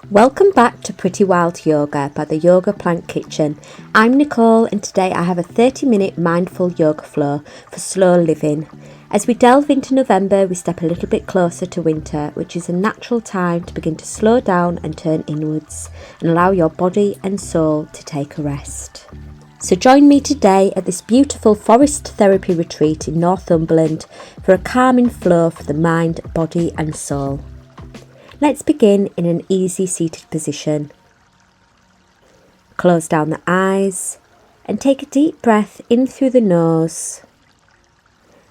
Welcome back to Pretty Wild Yoga by the Yoga Plant Kitchen. I'm Nicole and today I have a 30-minute mindful yoga flow for slow living. As we delve into November, we step a little bit closer to winter, which is a natural time to begin to slow down and turn inwards and allow your body and soul to take a rest. So join me today at this beautiful forest therapy retreat in Northumberland for a calming flow for the mind, body and soul. Let's begin in an easy seated position. Close down the eyes and take a deep breath in through the nose.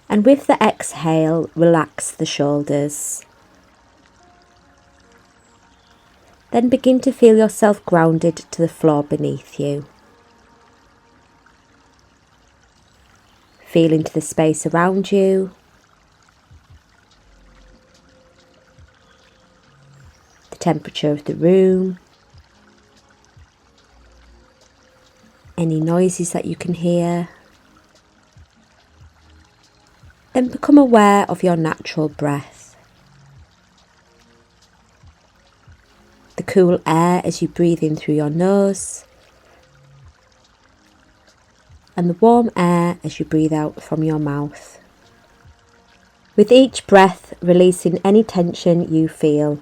And with the exhale, relax the shoulders. Then begin to feel yourself grounded to the floor beneath you. Feel into the space around you. Temperature of the room, any noises that you can hear. Then become aware of your natural breath. The cool air as you breathe in through your nose, and the warm air as you breathe out from your mouth. With each breath, releasing any tension you feel.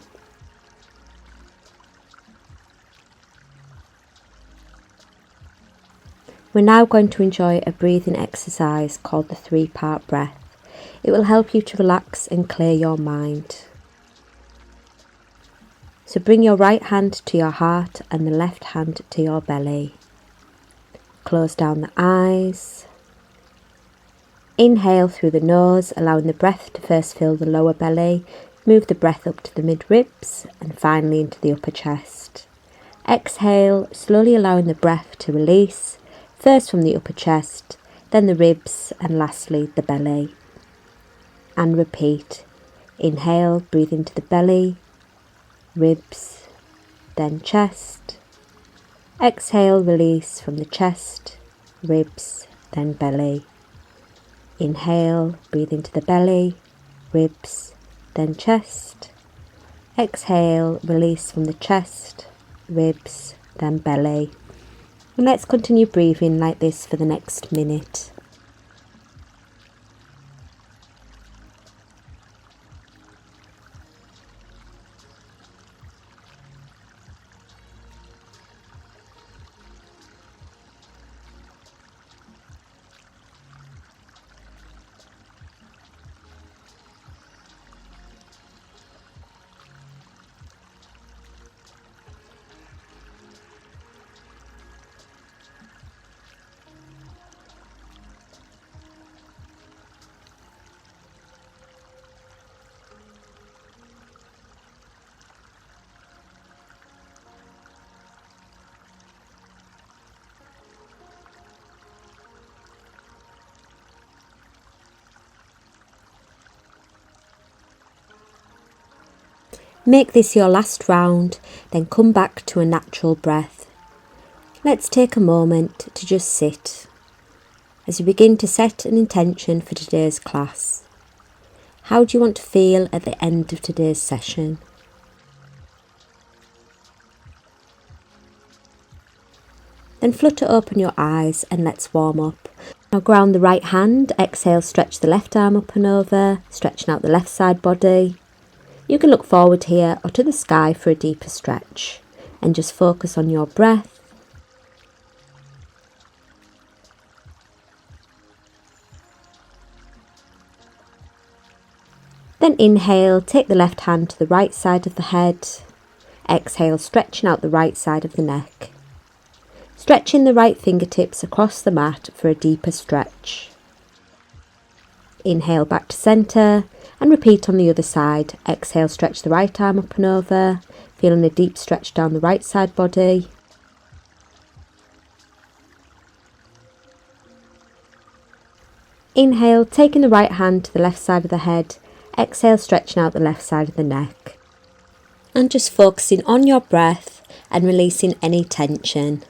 We're now going to enjoy a breathing exercise called the 3-part breath. It will help you to relax and clear your mind. So bring your right hand to your heart and the left hand to your belly. Close down the eyes. Inhale through the nose, allowing the breath to first fill the lower belly. Move the breath up to the mid-ribs and finally into the upper chest. Exhale, slowly allowing the breath to release. First from the upper chest, then the ribs, and lastly the belly. And repeat. Inhale, breathe into the belly, ribs, then chest. Exhale, release from the chest, ribs, then belly. Inhale, breathe into the belly, ribs, then chest. Exhale, release from the chest, ribs, then belly. And let's continue breathing like this for the next minute. Make this your last round, then come back to a natural breath. Let's take a moment to just sit as you begin to set an intention for today's class. How do you want to feel at the end of today's session? Then flutter open your eyes and let's warm up. Now ground the right hand, exhale, stretch the left arm up and over, stretching out the left side body. You can look forward here or to the sky for a deeper stretch and just focus on your breath. Then inhale, take the left hand to the right side of the head. Exhale, stretching out the right side of the neck. Stretching the right fingertips across the mat for a deeper stretch. Inhale back to centre and repeat on the other side. Exhale, stretch the right arm up and over, feeling a deep stretch down the right side body. Inhale, taking the right hand to the left side of the head. Exhale, stretching out the left side of the neck. And just focusing on your breath and releasing any tension.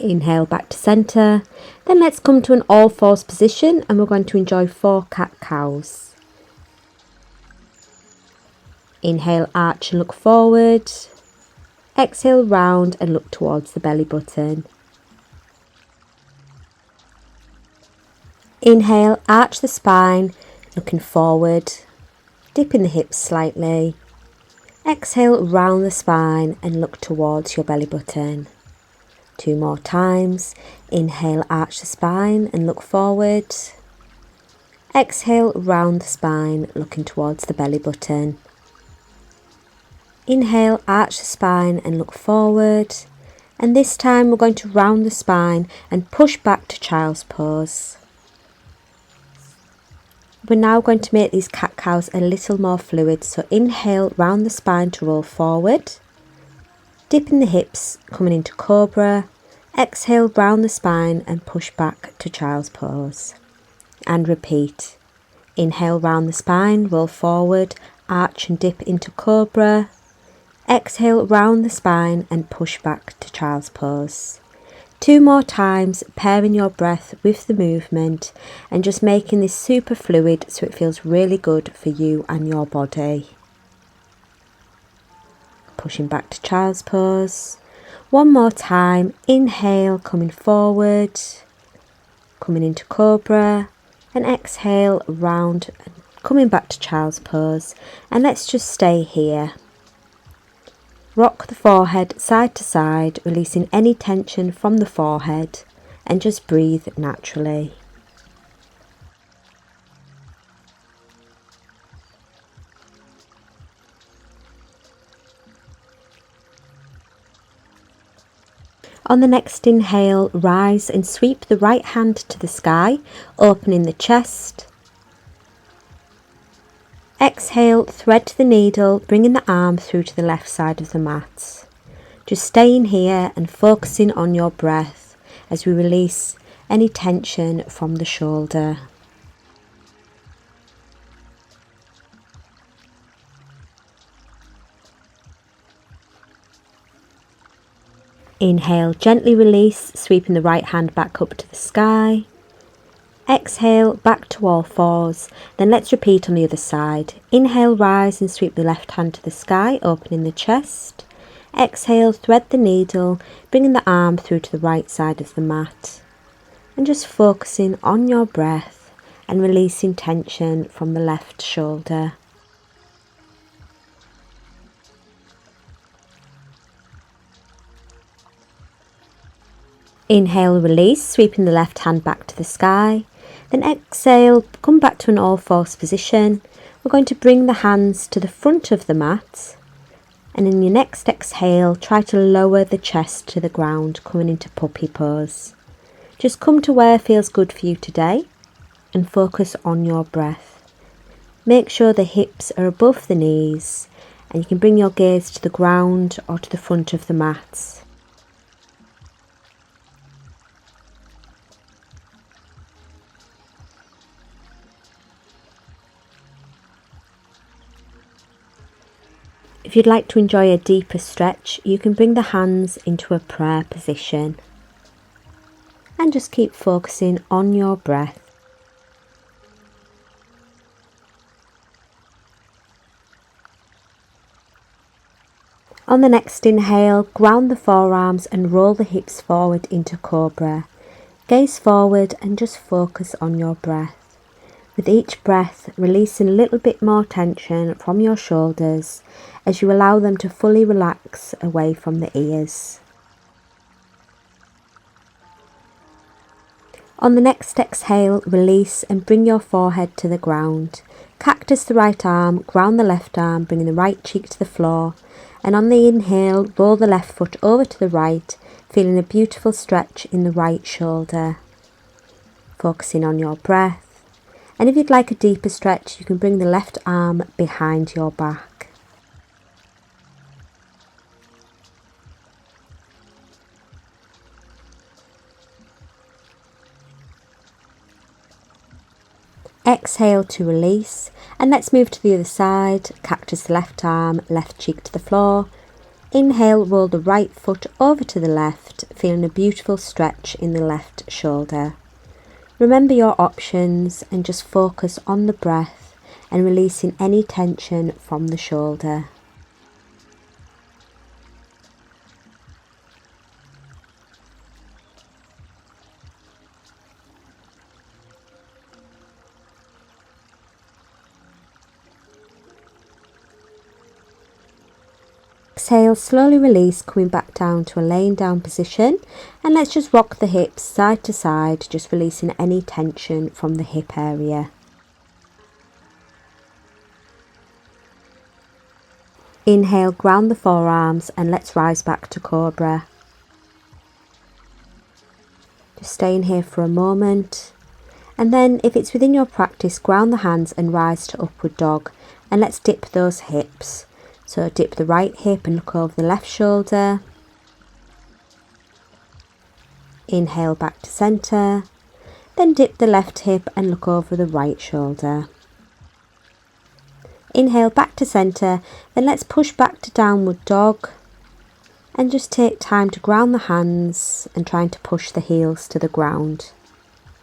Inhale back to centre. Then let's come to an all fours position and we're going to enjoy 4 cat-cows. Inhale, arch and look forward. Exhale, round and look towards the belly button. Inhale, arch the spine, looking forward, dipping the hips slightly. Exhale, round the spine and look towards your belly button. 2 more times. Inhale, arch the spine and look forward. Exhale, round the spine, looking towards the belly button. Inhale, arch the spine and look forward. And this time we're going to round the spine and push back to child's pose. We're now going to make these cat-cows a little more fluid, so inhale, round the spine to roll forward, dipping the hips, coming into cobra. Exhale, round the spine and push back to child's pose. And repeat. Inhale, round the spine, roll forward, arch and dip into cobra. Exhale, round the spine and push back to child's pose. 2 more times, pairing your breath with the movement and just making this super fluid so it feels really good for you and your body. Pushing back to child's pose. 1 more time, inhale, coming forward, coming into cobra, and exhale, round, and coming back to child's pose. And let's just stay here. Rock the forehead side to side, releasing any tension from the forehead, and just breathe naturally. On the next inhale, rise and sweep the right hand to the sky, opening the chest. Exhale, thread the needle, bringing the arm through to the left side of the mat. Just staying here and focusing on your breath as we release any tension from the shoulder. Inhale, gently release, sweeping the right hand back up to the sky. Exhale, back to all fours. Then let's repeat on the other side. Inhale, rise and sweep the left hand to the sky, opening the chest. Exhale, thread the needle, bringing the arm through to the right side of the mat. And just focusing on your breath and releasing tension from the left shoulder. Inhale, release, sweeping the left hand back to the sky. Then exhale, come back to an all-fours position. We're going to bring the hands to the front of the mat. And in your next exhale, try to lower the chest to the ground, coming into puppy pose. Just come to where feels good for you today and focus on your breath. Make sure the hips are above the knees and you can bring your gaze to the ground or to the front of the mat. If you'd like to enjoy a deeper stretch, you can bring the hands into a prayer position and just keep focusing on your breath. On the next inhale, ground the forearms and roll the hips forward into cobra. Gaze forward and just focus on your breath. With each breath, releasing a little bit more tension from your shoulders as you allow them to fully relax away from the ears. On the next exhale, release and bring your forehead to the ground. Cactus the right arm, ground the left arm, bringing the right cheek to the floor. And on the inhale, roll the left foot over to the right, feeling a beautiful stretch in the right shoulder. Focusing on your breath. And if you'd like a deeper stretch, you can bring the left arm behind your back. Exhale to release, and let's move to the other side. Cactus the left arm, left cheek to the floor. Inhale, roll the right foot over to the left, feeling a beautiful stretch in the left shoulder. Remember your options and just focus on the breath and releasing any tension from the shoulder. Exhale, slowly release, coming back down to a laying down position, and let's just rock the hips side to side, just releasing any tension from the hip area. Inhale, ground the forearms, and let's rise back to Cobra. Just staying here for a moment, and then if it's within your practice, ground the hands and rise to Upward Dog, and let's dip those hips. So dip the right hip and look over the left shoulder. Inhale back to centre. Then dip the left hip and look over the right shoulder. Inhale back to centre. Then let's push back to Downward Dog. And just take time to ground the hands and trying to push the heels to the ground.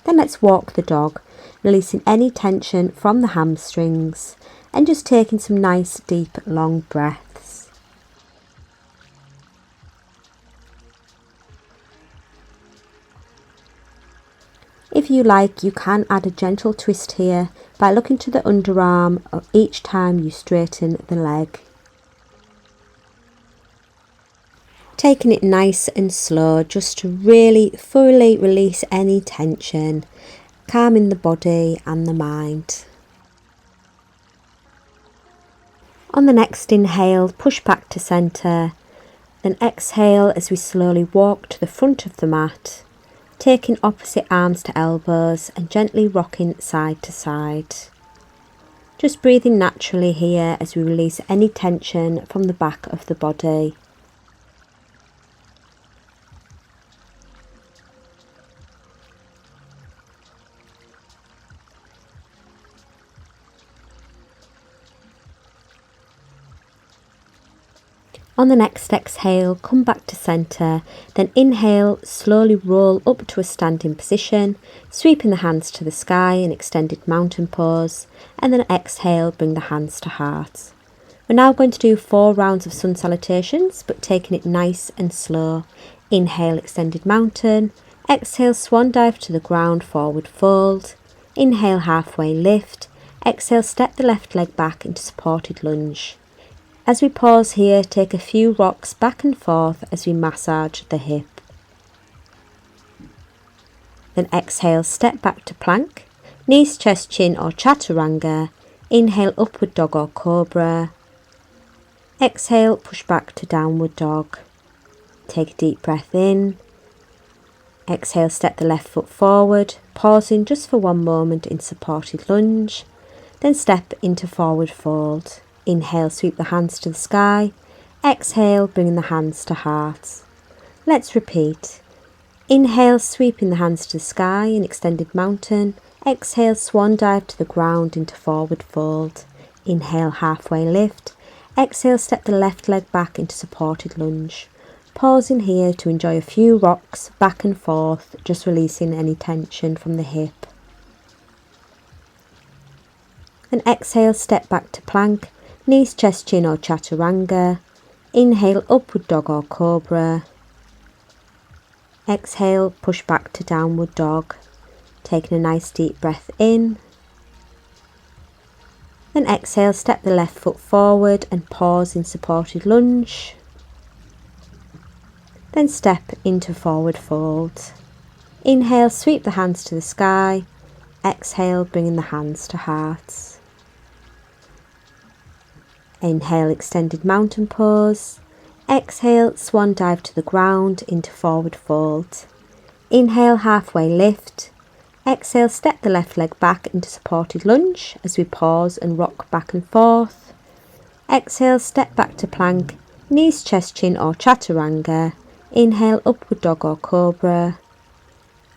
Then let's walk the dog, releasing any tension from the hamstrings. And just taking some nice deep long breaths. If you like, you can add a gentle twist here by looking to the underarm each time you straighten the leg. Taking it nice and slow just to really thoroughly release any tension, calming the body and the mind. On the next inhale, push back to centre, then exhale as we slowly walk to the front of the mat, taking opposite arms to elbows and gently rocking side to side. Just breathing naturally here as we release any tension from the back of the body. On the next exhale, come back to centre, then inhale, slowly roll up to a standing position, sweeping the hands to the sky in extended mountain pose, and then exhale, bring the hands to heart. We're now going to do 4 rounds of sun salutations, but taking it nice and slow. Inhale, extended mountain, exhale, swan dive to the ground, forward fold, inhale, halfway lift, exhale, step the left leg back into supported lunge. As we pause here, take a few rocks back and forth as we massage the hip. Then exhale, step back to plank, knees, chest, chin or chaturanga. Inhale, upward dog or cobra. Exhale, push back to downward dog. Take a deep breath in. Exhale, step the left foot forward, pausing just for 1 moment in supported lunge. Then step into forward fold. Inhale, sweep the hands to the sky. Exhale, bringing the hands to heart. Let's repeat. Inhale, sweeping the hands to the sky in extended mountain. Exhale, swan dive to the ground into forward fold. Inhale, halfway lift. Exhale, step the left leg back into supported lunge. Pausing here to enjoy a few rocks back and forth, just releasing any tension from the hip. Then exhale, step back to plank. Knees, chest, chin or chaturanga. Inhale, upward dog or cobra. Exhale, push back to downward dog. Taking a nice deep breath in. Then exhale, step the left foot forward and pause in supported lunge. Then step into forward fold. Inhale, sweep the hands to the sky. Exhale, bringing the hands to heart. Inhale, extended mountain pose. Exhale, swan dive to the ground into forward fold. Inhale, halfway lift. Exhale, step the left leg back into supported lunge as we pause and rock back and forth. Exhale, step back to plank, knees, chest, chin or chaturanga. Inhale, upward dog or cobra.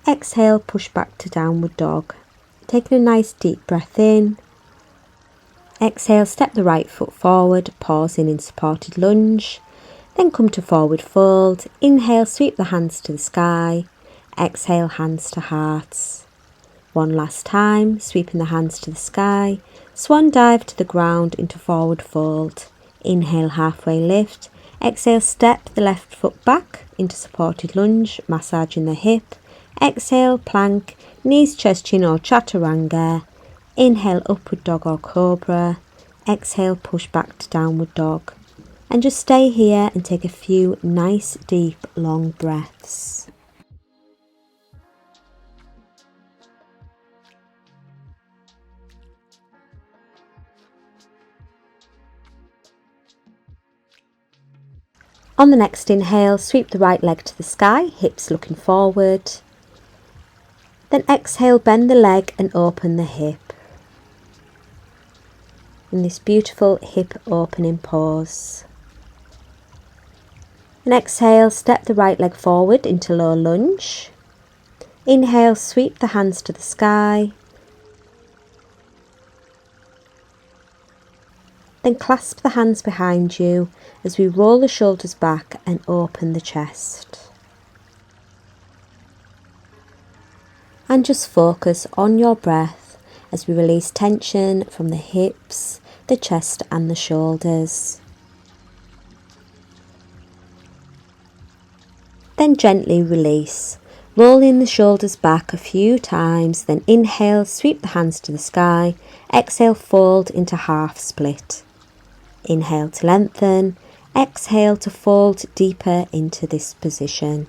Exhale, push back to downward dog. Taking a nice deep breath in. Exhale, step the right foot forward, pausing in supported lunge. Then come to forward fold. Inhale, sweep the hands to the sky. Exhale, hands to hearts. One last time, sweeping the hands to the sky. Swan dive to the ground into forward fold. Inhale, halfway lift. Exhale, step the left foot back into supported lunge, massaging the hip. Exhale, plank, knees, chest, chin or chaturanga. Inhale, upward dog or cobra. Exhale, push back to downward dog. And just stay here and take a few nice, deep, long breaths. On the next inhale, sweep the right leg to the sky, hips looking forward. Then exhale, bend the leg and open the hip. In this beautiful hip opening pose. And exhale, step the right leg forward into low lunge. Inhale, sweep the hands to the sky. Then clasp the hands behind you as we roll the shoulders back and open the chest. And just focus on your breath as we release tension from the hips, the chest and the shoulders. Then gently release, rolling the shoulders back a few times, then inhale, sweep the hands to the sky, exhale, fold into half split. Inhale to lengthen, exhale to fold deeper into this position.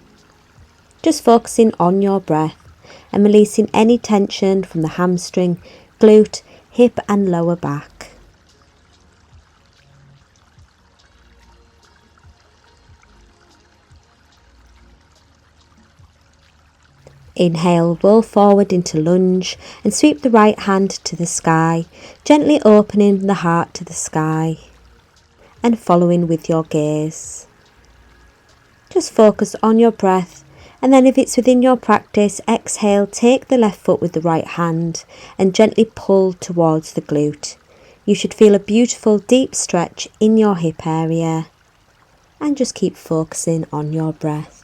Just focusing on your breath and releasing any tension from the hamstring, glute, hip and lower back. Inhale, roll forward into lunge and sweep the right hand to the sky, gently opening the heart to the sky and following with your gaze. Just focus on your breath, and then if it's within your practice, exhale, take the left foot with the right hand and gently pull towards the glute. You should feel a beautiful deep stretch in your hip area and just keep focusing on your breath.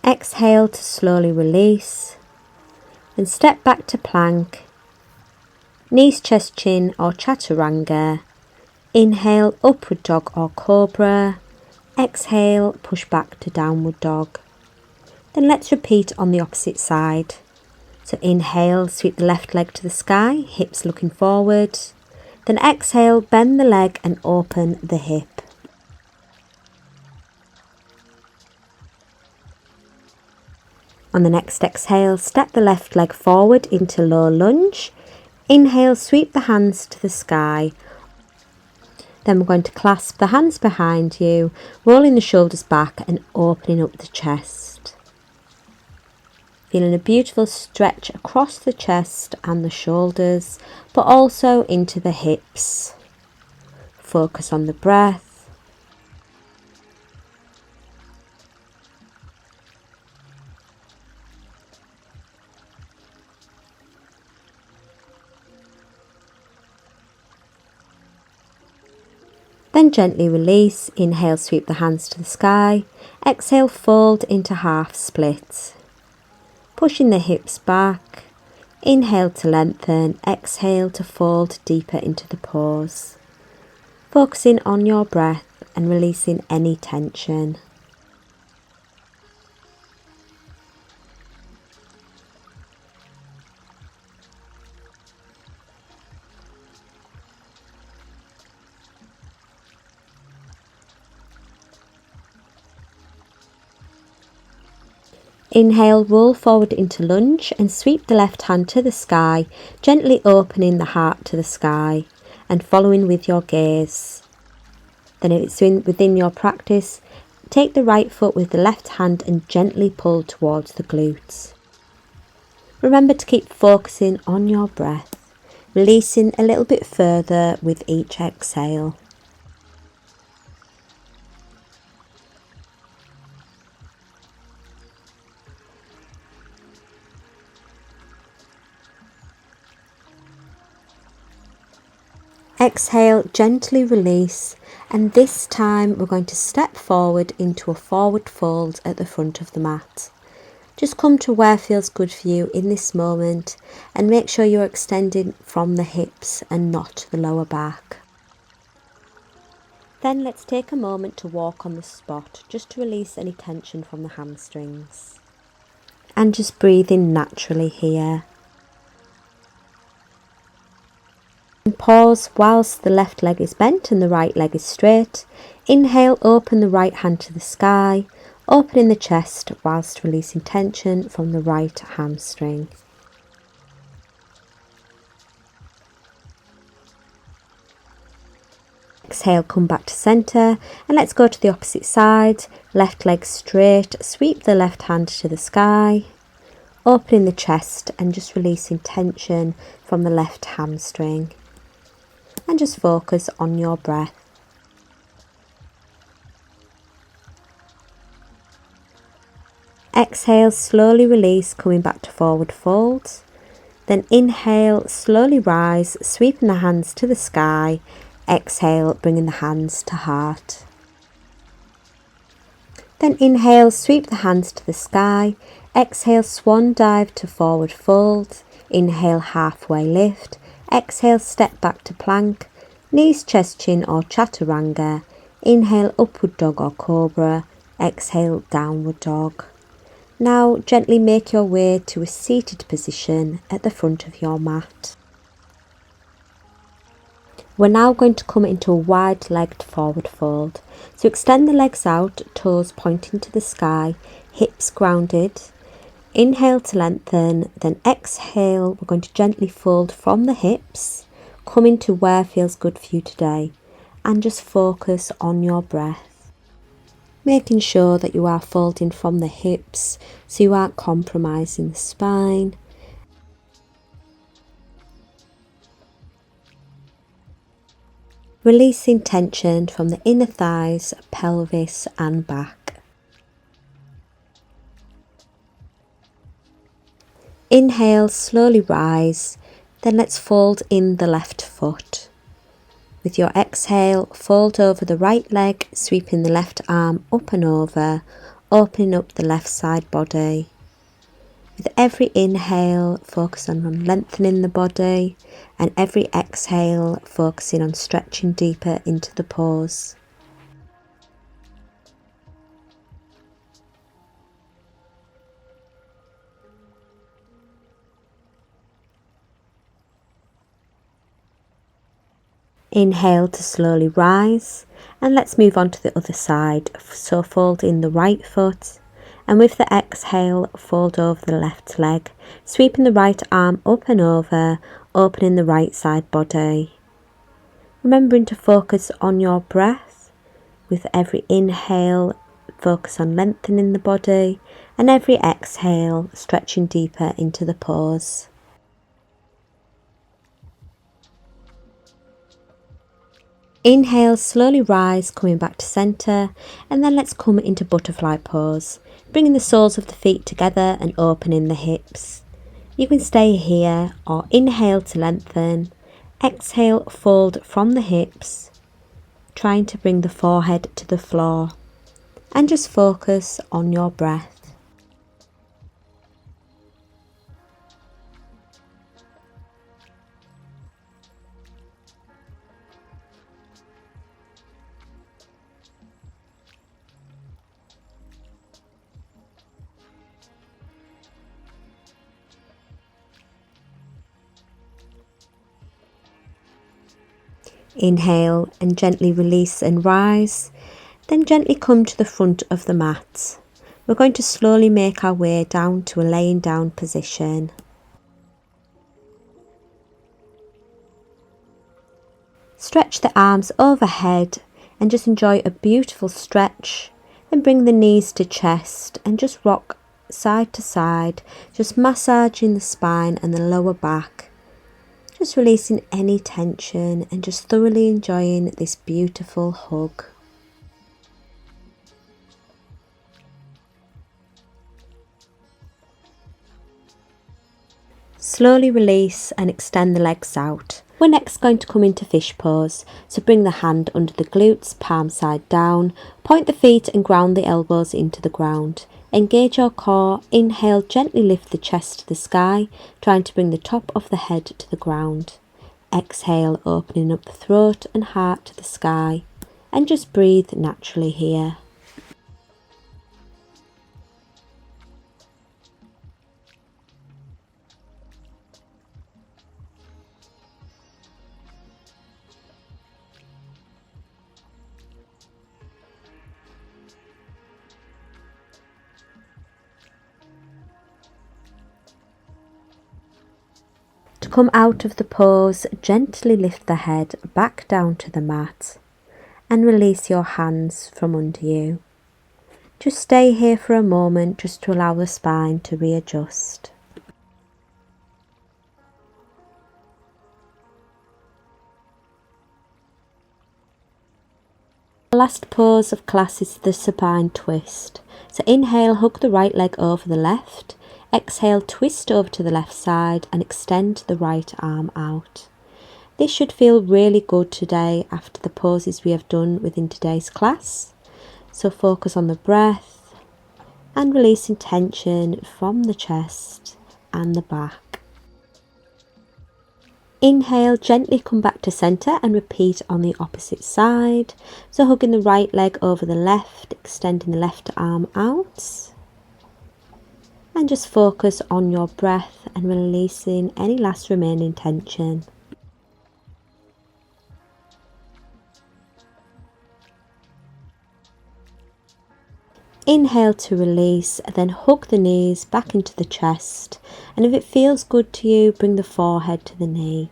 Exhale to slowly release and step back to plank, knees, chest, chin or chaturanga. Inhale, upward dog or cobra. Exhale, push back to downward dog. Then let's repeat on the opposite side. So inhale, sweep the left leg to the sky, hips looking forward. Then exhale, bend the leg and open the hip. On the next exhale, step the left leg forward into low lunge. Inhale, sweep the hands to the sky. Then we're going to clasp the hands behind you, rolling the shoulders back and opening up the chest. Feeling a beautiful stretch across the chest and the shoulders, but also into the hips. Focus on the breath. Then gently release, inhale, sweep the hands to the sky, exhale, fold into half split. Pushing the hips back, inhale to lengthen, exhale to fold deeper into the pose. Focusing on your breath and releasing any tension. Inhale, roll forward into lunge and sweep the left hand to the sky, gently opening the heart to the sky and following with your gaze. Then if it's within your practice, take the right foot with the left hand and gently pull towards the glutes. Remember to keep focusing on your breath, releasing a little bit further with each exhale. Exhale, gently release, and this time we're going to step forward into a forward fold at the front of the mat. Just come to where feels good for you in this moment and make sure you're extending from the hips and not the lower back. Then let's take a moment to walk on the spot just to release any tension from the hamstrings. And just breathe in naturally here. And pause whilst the left leg is bent and the right leg is straight. Inhale, open the right hand to the sky, opening the chest whilst releasing tension from the right hamstring. Exhale, come back to centre, and let's go to the opposite side. Left leg straight, sweep the left hand to the sky, opening the chest and just releasing tension from the left hamstring. And just focus on your breath. Exhale, slowly release, coming back to forward fold. Then inhale, slowly rise, sweeping the hands to the sky. Exhale, bringing the hands to heart. Then inhale, sweep the hands to the sky. Exhale, swan dive to forward fold. Inhale, halfway lift. Exhale, step back to plank. Knees, chest, chin or chaturanga. Inhale, upward dog or cobra. Exhale, downward dog. Now gently make your way to a seated position at the front of your mat. We're now going to come into a wide-legged forward fold. So extend the legs out, toes pointing to the sky, hips grounded. Inhale to lengthen, then exhale. We're going to gently fold from the hips, come into where feels good for you today, and just focus on your breath. Making sure that you are folding from the hips so you aren't compromising the spine. Releasing tension from the inner thighs, pelvis and back. Inhale, slowly rise, then let's fold in the left foot. With your exhale, fold over the right leg, sweeping the left arm up and over, opening up the left side body. With every inhale, focus on lengthening the body, and every exhale, focusing on stretching deeper into the pose. Inhale to slowly rise, and let's move on to the other side. So fold in the right foot, and with the exhale, fold over the left leg, sweeping the right arm up and over, opening the right side body. Remembering to focus on your breath. With every inhale, focus on lengthening the body, and every exhale, stretching deeper into the pose. Inhale, slowly rise, coming back to centre, and then let's come into butterfly pose, bringing the soles of the feet together and opening the hips. You can stay here or inhale to lengthen, exhale, fold from the hips, trying to bring the forehead to the floor, and just focus on your breath. Inhale and gently release and rise, then gently come to the front of the mat. We're going to slowly make our way down to a laying down position. Stretch the arms overhead and just enjoy a beautiful stretch. Then bring the knees to chest and just rock side to side, just massaging the spine and the lower back. Just releasing any tension and just thoroughly enjoying this beautiful hug. Slowly release and extend the legs out. We're next going to come into fish pose, so bring the hand under the glutes, palm side down, point the feet and ground the elbows into the ground. Engage your core, inhale, gently lift the chest to the sky, trying to bring the top of the head to the ground. Exhale, opening up the throat and heart to the sky, and just breathe naturally here. To come out of the pose, gently lift the head back down to the mat and release your hands from under you. Just stay here for a moment just to allow the spine to readjust. The last pose of class is the supine twist. So inhale, hug the right leg over the left. Exhale, twist over to the left side and extend the right arm out. This should feel really good today after the poses we have done within today's class. So focus on the breath and releasing tension from the chest and the back. Inhale, gently come back to centre and repeat on the opposite side. So hugging the right leg over the left, extending the left arm out. And just focus on your breath and releasing any last remaining tension. Inhale to release, then hug the knees back into the chest, and if it feels good to you, bring the forehead to the knee.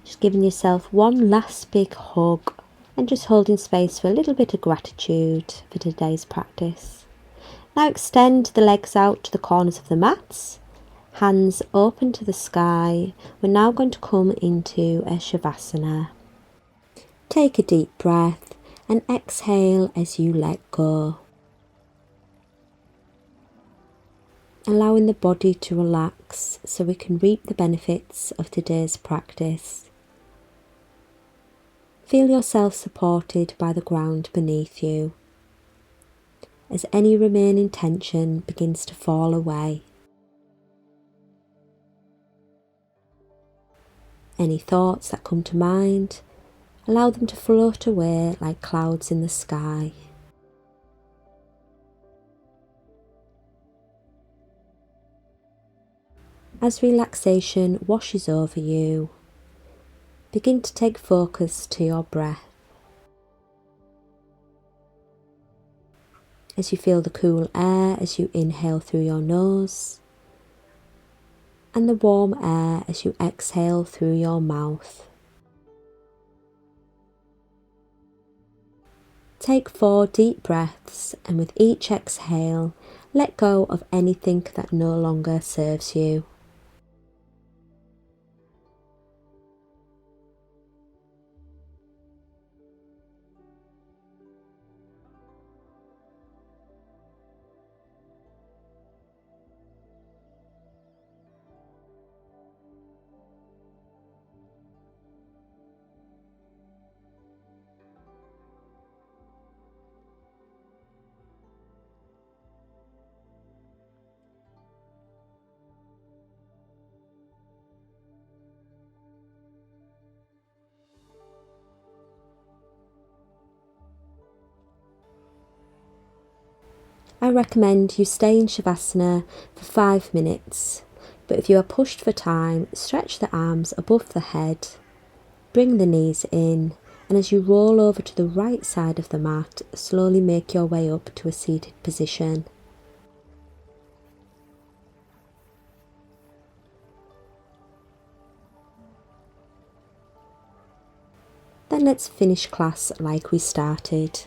Just giving yourself one last big hug and just holding space for a little bit of gratitude for today's practice. Now extend the legs out to the corners of the mats, hands open to the sky. We're now going to come into a Shavasana. Take a deep breath and exhale as you let go. Allowing the body to relax so we can reap the benefits of today's practice. Feel yourself supported by the ground beneath you as any remaining tension begins to fall away. Any thoughts that come to mind, allow them to float away like clouds in the sky. As relaxation washes over you, begin to take focus to your breath. As you feel the cool air as you inhale through your nose, and the warm air as you exhale through your mouth. Take 4 deep breaths, and with each exhale, let go of anything that no longer serves you. I recommend you stay in Shavasana for 5 minutes, but if you are pushed for time, stretch the arms above the head, bring the knees in, and as you roll over to the right side of the mat, slowly make your way up to a seated position. Then let's finish class like we started.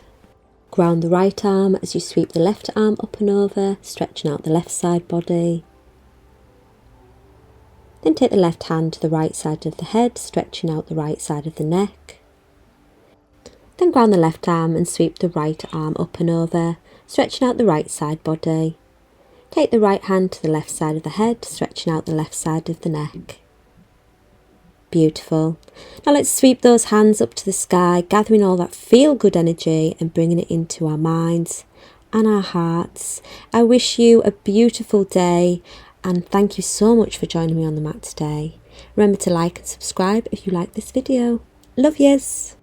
Ground the right arm as you sweep the left arm up and over, stretching out the left side body. Then take the left hand to the right side of the head, stretching out the right side of the neck. Then ground the left arm and sweep the right arm up and over, stretching out the right side body. Take the right hand to the left side of the head, stretching out the left side of the neck. Beautiful. Now let's sweep those hands up to the sky, gathering all that feel-good energy and bringing it into our minds and our hearts. I wish you a beautiful day and thank you so much for joining me on the mat today. Remember to like and subscribe if you like this video. Love yous.